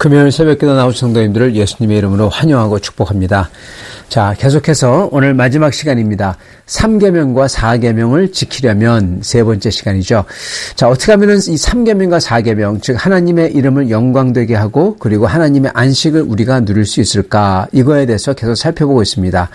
금요일 새벽기도 나오신 성도님들을 예수님의 이름으로 환영하고 축복합니다. 자, 계속해서 오늘 마지막 시간입니다. 3계명과 4계명을 지키려면 세 번째 시간이죠. 자, 어떻게 하면은 이 3계명과 4계명, 즉 하나님의 이름을 영광되게 하고 그리고 하나님의 안식을 우리가 누릴 수 있을까? 이거에 대해서 계속 살펴보고 있습니다.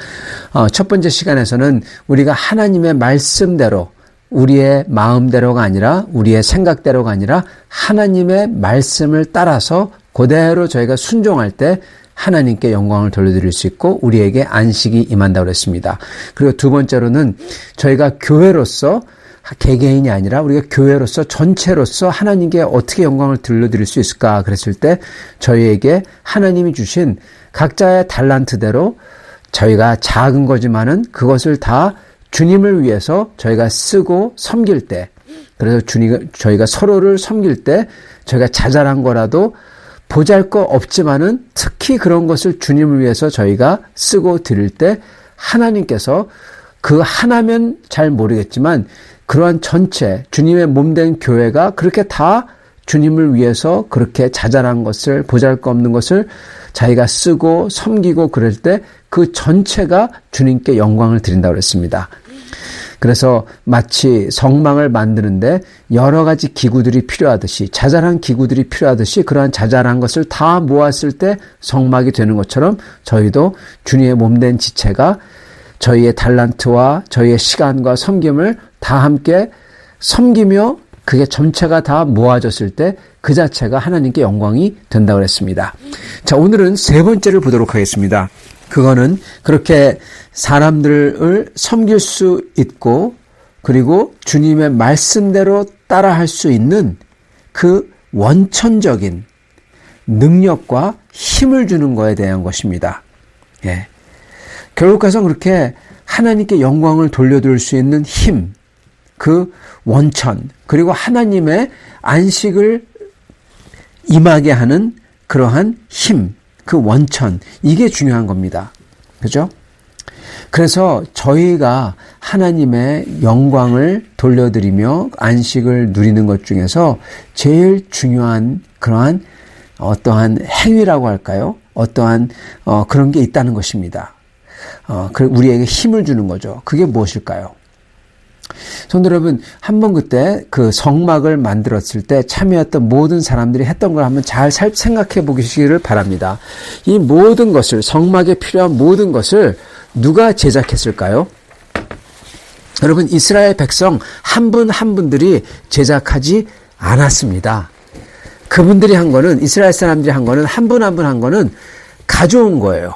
첫 번째 시간에서는 우리가 하나님의 말씀대로 우리의 마음대로가 아니라 우리의 생각대로가 아니라 하나님의 말씀을 따라서 그대로 저희가 순종할 때 하나님께 영광을 돌려드릴 수 있고 우리에게 안식이 임한다고 그랬습니다. 그리고 두 번째로는 저희가 교회로서 개개인이 아니라 우리가 교회로서 전체로서 하나님께 어떻게 영광을 돌려드릴 수 있을까 그랬을 때 저희에게 하나님이 주신 각자의 달란트대로 저희가 작은 거지만은 그것을 다 주님을 위해서 저희가 쓰고 섬길 때, 그래서 저희가 서로를 섬길 때 저희가 자잘한 거라도 보잘것 없지만은 특히 그런 것을 주님을 위해서 저희가 쓰고 드릴 때 하나님께서 그 하나면 잘 모르겠지만 그러한 전체 주님의 몸된 교회가 그렇게 다 주님을 위해서 그렇게 자잘한 것을 보잘것 없는 것을 자기가 쓰고 섬기고 그럴 때 그 전체가 주님께 영광을 드린다고 그랬습니다. 그래서 마치 성막을 만드는데 여러 가지 기구들이 필요하듯이 자잘한 기구들이 필요하듯이 그러한 자잘한 것을 다 모았을 때 성막이 되는 것처럼 저희도 주님의 몸된 지체가 저희의 달란트와 저희의 시간과 섬김을 다 함께 섬기며 그게 전체가 다 모아졌을 때 그 자체가 하나님께 영광이 된다고 그랬습니다. 자, 오늘은 세 번째를 보도록 하겠습니다. 그거는 그렇게 사람들을 섬길 수 있고 그리고 주님의 말씀대로 따라할 수 있는 그 원천적인 능력과 힘을 주는 것에 대한 것입니다. 예. 결국 가서 그렇게 하나님께 영광을 돌려드릴 수 있는 힘, 그 원천, 그리고 하나님의 안식을 임하게 하는 그러한 힘, 그 원천, 이게 중요한 겁니다. 그죠? 그래서 저희가 하나님의 영광을 돌려드리며 안식을 누리는 것 중에서 제일 중요한 그러한 어떠한 행위라고 할까요? 어떠한 그런 게 있다는 것입니다. 우리에게 힘을 주는 거죠. 그게 무엇일까요? 성도 여러분, 한번 그때 그 성막을 만들었을 때 참여했던 모든 사람들이 했던 걸 한번 잘 생각해 보시기를 바랍니다. 이 모든 것을, 성막에 필요한 모든 것을 누가 제작했을까요? 여러분, 이스라엘 백성 한 분 한 분들이 제작하지 않았습니다. 그분들이 한 거는, 이스라엘 사람들이 한 거는 한 분 한 분 한 거는 가져온 거예요.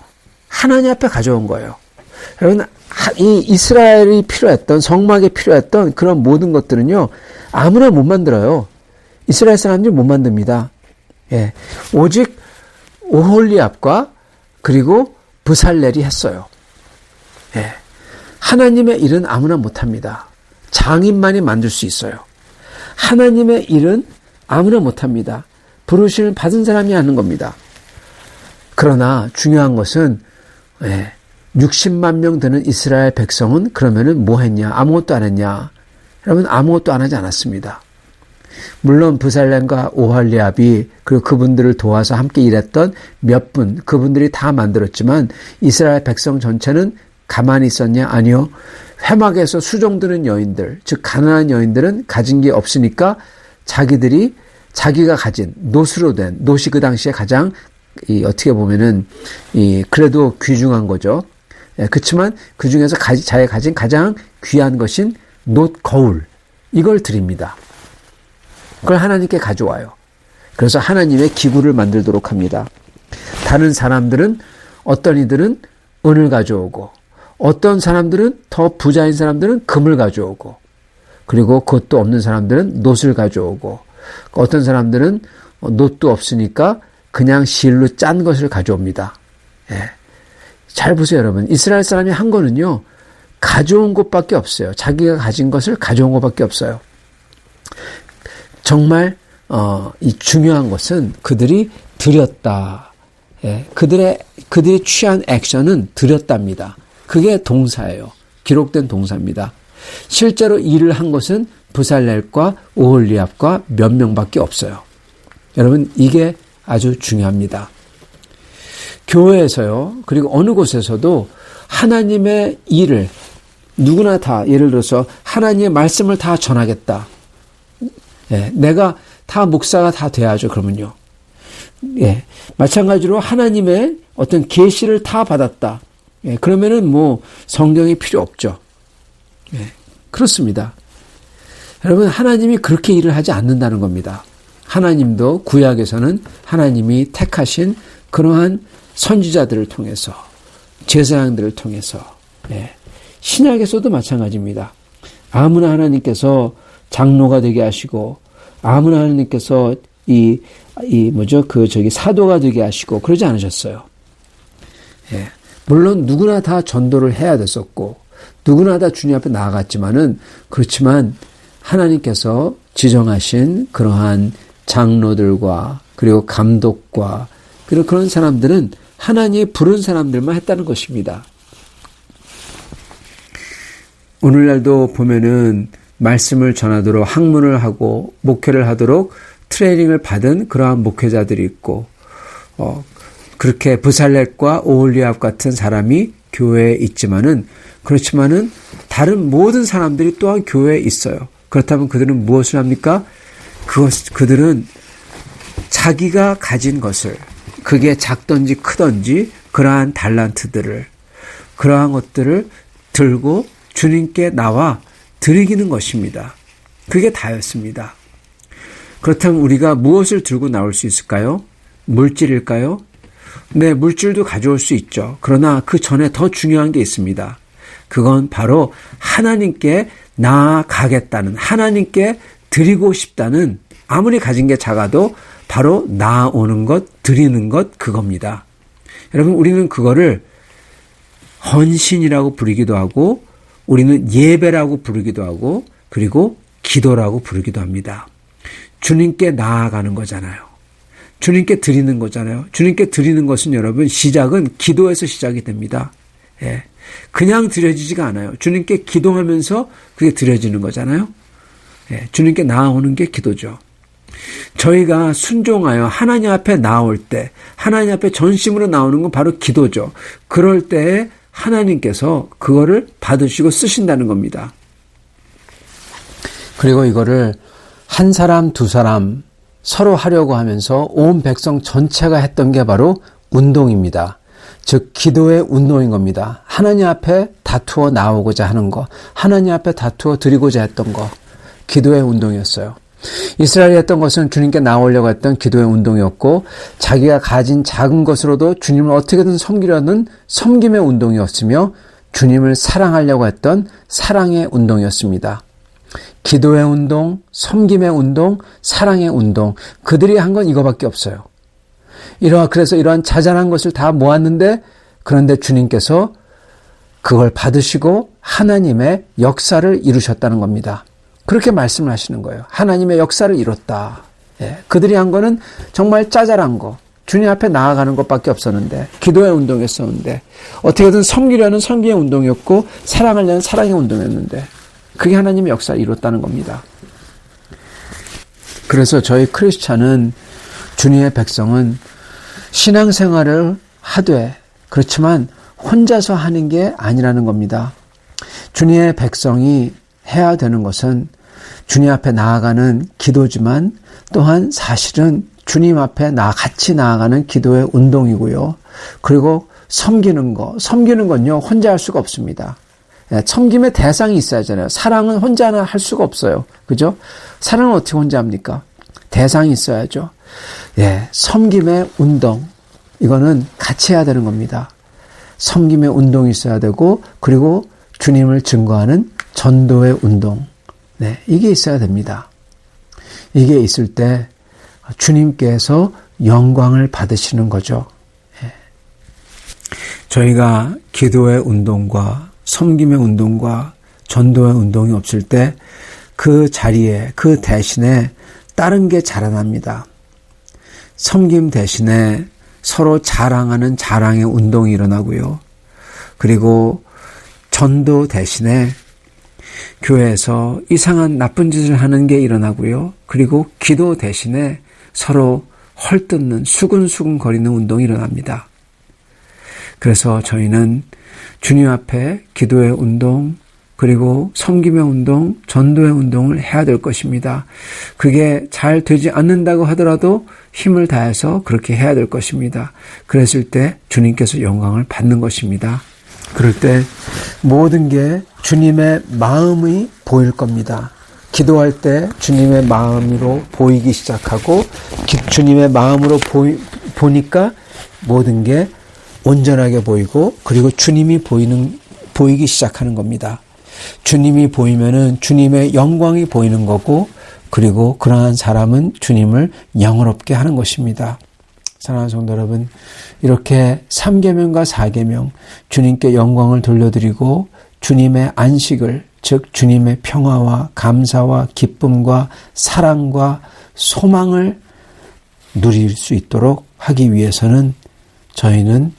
하나님 앞에 가져온 거예요. 여러분, 이 이스라엘이 필요했던, 성막에 필요했던 그런 모든 것들은요, 아무나 못 만들어요. 이스라엘 사람들이 못 만듭니다. 예. 오직 오홀리압과 그리고 브살렐이 했어요. 예. 하나님의 일은 아무나 못 합니다. 장인만이 만들 수 있어요. 하나님의 일은 아무나 못 합니다. 부르심을 받은 사람이 하는 겁니다. 그러나 중요한 것은, 예. 60만 명 되는 이스라엘 백성은 그러면은 뭐 했냐? 아무것도 안 했냐? 여러분, 아무것도 안 하지 않았습니다. 물론 브살렘과 오홀리압이 그리고 그분들을 도와서 함께 일했던 몇 분, 그분들이 다 만들었지만 이스라엘 백성 전체는 가만히 있었냐? 아니요. 회막에서 수종드는 여인들, 즉 가난한 여인들은 가진 게 없으니까 자기가 가진 노스로 된, 노시 그 당시에 가장 어떻게 보면은 그래도 귀중한 거죠. 예, 그렇지만 그 중에서 자기가 가진 가장 귀한 것인 놋 거울, 이걸 드립니다. 그걸 하나님께 가져와요. 그래서 하나님의 기구를 만들도록 합니다. 다른 사람들은, 어떤 이들은 은을 가져오고, 어떤 사람들은, 더 부자인 사람들은 금을 가져오고, 그리고 그것도 없는 사람들은 놋을 가져오고, 어떤 사람들은 놋도 없으니까 그냥 실로 짠 것을 가져옵니다. 예. 잘 보세요, 여러분. 이스라엘 사람이 한 거는요, 가져온 것밖에 없어요. 자기가 가진 것을 가져온 것밖에 없어요. 정말 이 중요한 것은 그들이 드렸다. 예, 그들이 취한 액션은 드렸답니다. 그게 동사예요. 기록된 동사입니다. 실제로 일을 한 것은 브살렐과 오홀리압과 몇 명밖에 없어요. 여러분, 이게 아주 중요합니다. 교회에서요, 그리고 어느 곳에서도 하나님의 일을 누구나 다, 예를 들어서 하나님의 말씀을 다 전하겠다. 예, 내가 다 목사가 다 돼야죠, 그러면요. 예, 마찬가지로 하나님의 어떤 계시를 다 받았다. 예, 그러면은 뭐 성경이 필요 없죠. 예, 그렇습니다. 여러분, 하나님이 그렇게 일을 하지 않는다는 겁니다. 하나님도 구약에서는 하나님이 택하신 그러한 선지자들을 통해서, 제사장들을 통해서, 예, 신약에서도 마찬가지입니다. 아무나 하나님께서 장로가 되게 하시고, 아무나 하나님께서 사도가 되게 하시고, 그러지 않으셨어요. 예. 물론 누구나 다 전도를 해야 됐었고, 누구나 다 주님 앞에 나아갔지만은, 그렇지만 하나님께서 지정하신 그러한 장로들과, 그리고 감독과, 그리고 그런 사람들은 하나님이 부른 사람들만 했다는 것입니다. 오늘날도 보면은 말씀을 전하도록 학문을 하고 목회를 하도록 트레이닝을 받은 그러한 목회자들이 있고, 그렇게 브살렛과 오홀리압 같은 사람이 교회에 있지만은, 그렇지만은 다른 모든 사람들이 또한 교회에 있어요. 그렇다면 그들은 무엇을 합니까? 그들은 자기가 가진 것을, 그게 작든지 크든지 그러한 달란트들을, 그러한 것들을 들고 주님께 나와 드리기는 것입니다. 그게 다였습니다. 그렇다면 우리가 무엇을 들고 나올 수 있을까요? 물질일까요? 네, 물질도 가져올 수 있죠. 그러나 그 전에 더 중요한 게 있습니다. 그건 바로 하나님께 나아가겠다는, 하나님께 드리고 싶다는, 아무리 가진 게 작아도 바로 나아오는 것, 드리는 것, 그겁니다. 여러분, 우리는 그거를 헌신이라고 부르기도 하고, 우리는 예배라고 부르기도 하고, 그리고 기도라고 부르기도 합니다. 주님께 나아가는 거잖아요. 주님께 드리는 거잖아요. 주님께 드리는 것은 여러분, 시작은 기도에서 시작이 됩니다. 예. 그냥 드려지지가 않아요. 주님께 기도하면서 그게 드려지는 거잖아요. 예. 주님께 나아오는 게 기도죠. 저희가 순종하여 하나님 앞에 나올 때, 하나님 앞에 전심으로 나오는 건 바로 기도죠. 그럴 때에 하나님께서 그거를 받으시고 쓰신다는 겁니다. 그리고 이거를 한 사람, 두 사람 서로 하려고 하면서 온 백성 전체가 했던 게 바로 운동입니다. 즉 기도의 운동인 겁니다. 하나님 앞에 다투어 나오고자 하는 거, 하나님 앞에 다투어 드리고자 했던 거, 기도의 운동이었어요. 이스라엘이 했던 것은 주님께 나오려고 했던 기도의 운동이었고, 자기가 가진 작은 것으로도 주님을 어떻게든 섬기려는 섬김의 운동이었으며, 주님을 사랑하려고 했던 사랑의 운동이었습니다. 기도의 운동, 섬김의 운동, 사랑의 운동, 그들이 한 건 이거밖에 없어요. 그래서 이러한 자잘한 것을 다 모았는데, 그런데 주님께서 그걸 받으시고 하나님의 역사를 이루셨다는 겁니다. 그렇게 말씀을 하시는 거예요. 하나님의 역사를 이뤘다. 예, 그들이 한 거는 정말 짜잘한 거, 주님 앞에 나아가는 것밖에 없었는데, 기도의 운동이었었는데, 어떻게든 섬기려는 섬기의 운동이었고, 사랑하려는 사랑의 운동이었는데, 그게 하나님의 역사를 이뤘다는 겁니다. 그래서 저희 크리스찬은, 주님의 백성은 신앙생활을 하되, 그렇지만 혼자서 하는 게 아니라는 겁니다. 주님의 백성이 해야 되는 것은 주님 앞에 나아가는 기도지만, 또한 사실은 주님 앞에 같이 나아가는 기도의 운동이고요. 그리고 섬기는 건요, 혼자 할 수가 없습니다. 섬김의 대상이 있어야 하잖아요. 사랑은 혼자는 할 수가 없어요. 그죠? 사랑은 어떻게 혼자 합니까? 대상이 있어야죠. 예, 섬김의 운동, 이거는 같이 해야 되는 겁니다. 섬김의 운동이 있어야 되고, 그리고 주님을 증거하는 전도의 운동, 네, 이게 있어야 됩니다. 이게 있을 때 주님께서 영광을 받으시는 거죠. 네. 저희가 기도의 운동과 섬김의 운동과 전도의 운동이 없을 때 그 자리에, 그 대신에 다른 게 자라납니다. 섬김 대신에 서로 자랑하는 자랑의 운동이 일어나고요. 그리고 전도 대신에 교회에서 이상한 나쁜 짓을 하는 게 일어나고요. 그리고 기도 대신에 서로 헐뜯는 수근수근 거리는 운동이 일어납니다. 그래서 저희는 주님 앞에 기도의 운동, 그리고 섬김의 운동, 전도의 운동을 해야 될 것입니다. 그게 잘 되지 않는다고 하더라도 힘을 다해서 그렇게 해야 될 것입니다. 그랬을 때 주님께서 영광을 받는 것입니다. 그럴 때 모든 게 주님의 마음이 보일 겁니다. 기도할 때 주님의 마음으로 보이기 시작하고 주님의 마음으로 보니까 모든 게 온전하게 보이고 그리고 주님이 보이기 시작하는 겁니다. 주님이 보이면은 주님의 영광이 보이는 거고 그리고 그러한 사람은 주님을 영화롭게 하는 것입니다. 사랑하는 성도 여러분, 이렇게 3계명과 4계명 주님께 영광을 돌려드리고 주님의 안식을 즉 주님의 평화와 감사와 기쁨과 사랑과 소망을 누릴 수 있도록 하기 위해서는 저희는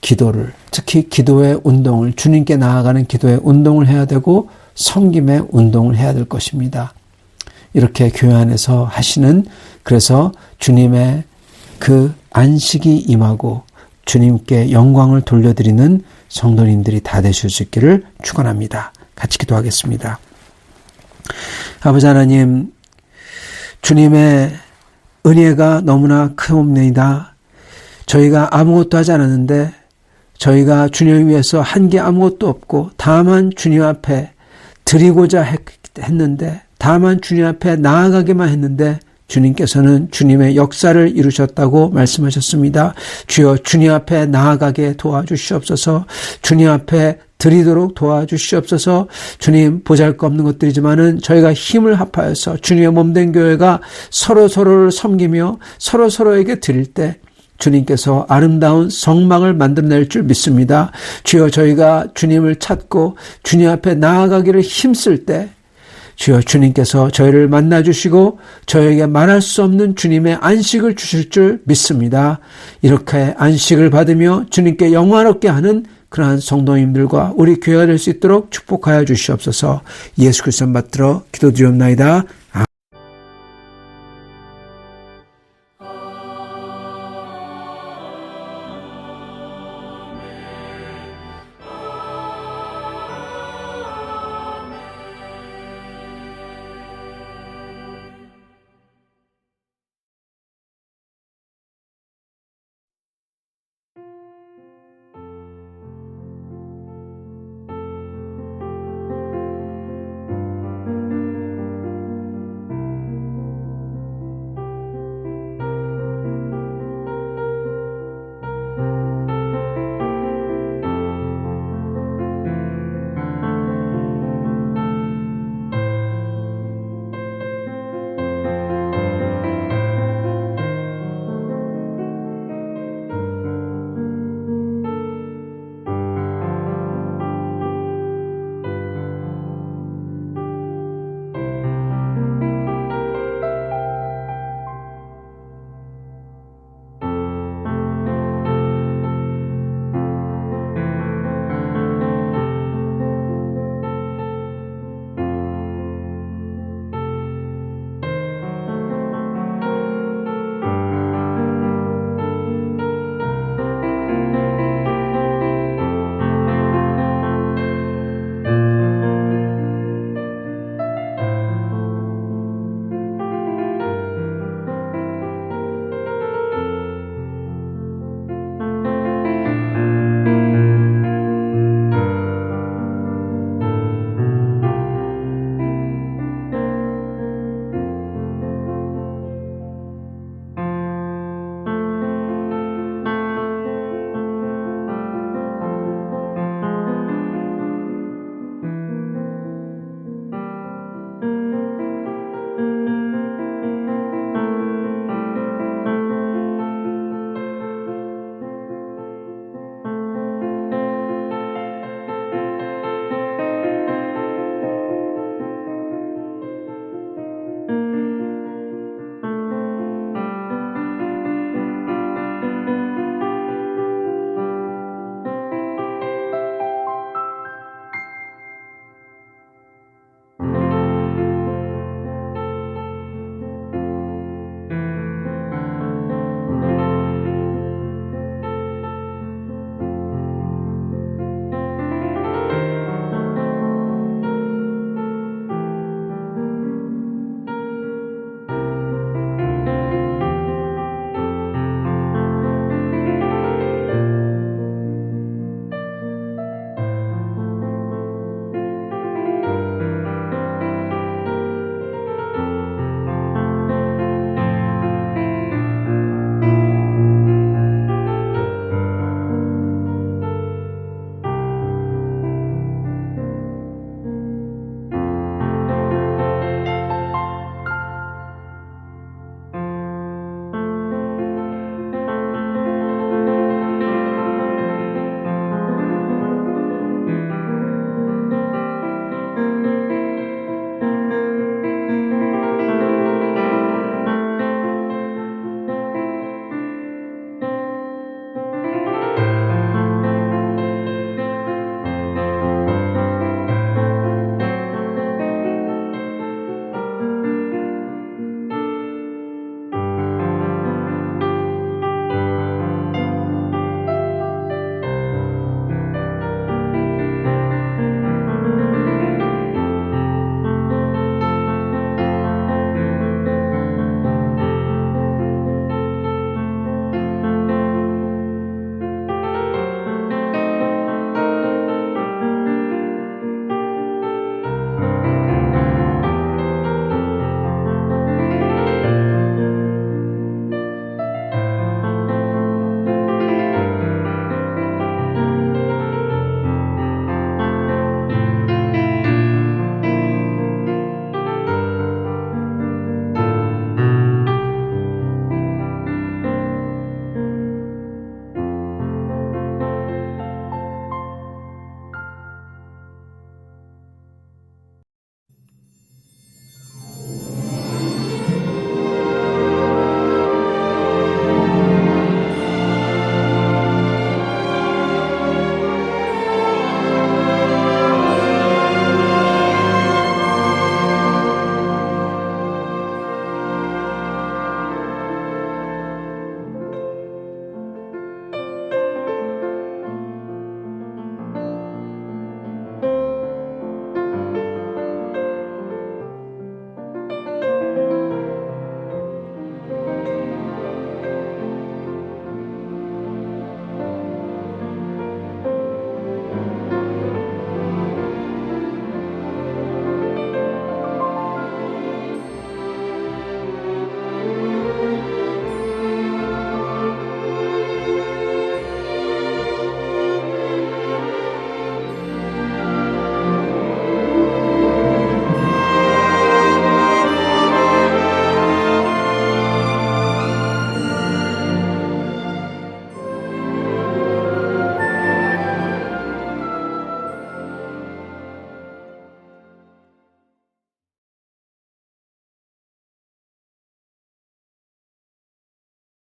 기도를 특히 기도의 운동을 주님께 나아가는 기도의 운동을 해야 되고 섬김의 운동을 해야 될 것입니다. 이렇게 교회 안에서 하시는 그래서 주님의 그 안식이 임하고 주님께 영광을 돌려드리는 성도님들이 다 되실 수 있기를 축원합니다. 같이 기도하겠습니다. 아버지 하나님, 주님의 은혜가 너무나 크옵나이다. 저희가 아무것도 하지 않았는데 저희가 주님을 위해서 한 게 아무것도 없고 다만 주님 앞에 드리고자 했는데 다만 주님 앞에 나아가기만 했는데 주님께서는 주님의 역사를 이루셨다고 말씀하셨습니다. 주여 주님 앞에 나아가게 도와주시옵소서. 주님 앞에 드리도록 도와주시옵소서. 주님, 보잘것없는 것들이지만은 저희가 힘을 합하여서 주님의 몸된 교회가 서로서로를 섬기며 서로서로에게 드릴 때 주님께서 아름다운 성막을 만들어낼 줄 믿습니다. 주여 저희가 주님을 찾고 주님 앞에 나아가기를 힘쓸 때 주여 주님께서 저희를 만나주시고 저에게 말할 수 없는 주님의 안식을 주실 줄 믿습니다. 이렇게 안식을 받으며 주님께 영화롭게 하는 그러한 성도님들과 우리 교회가 될 수 있도록 축복하여 주시옵소서. 예수 그리스도 받들어 기도드리옵나이다.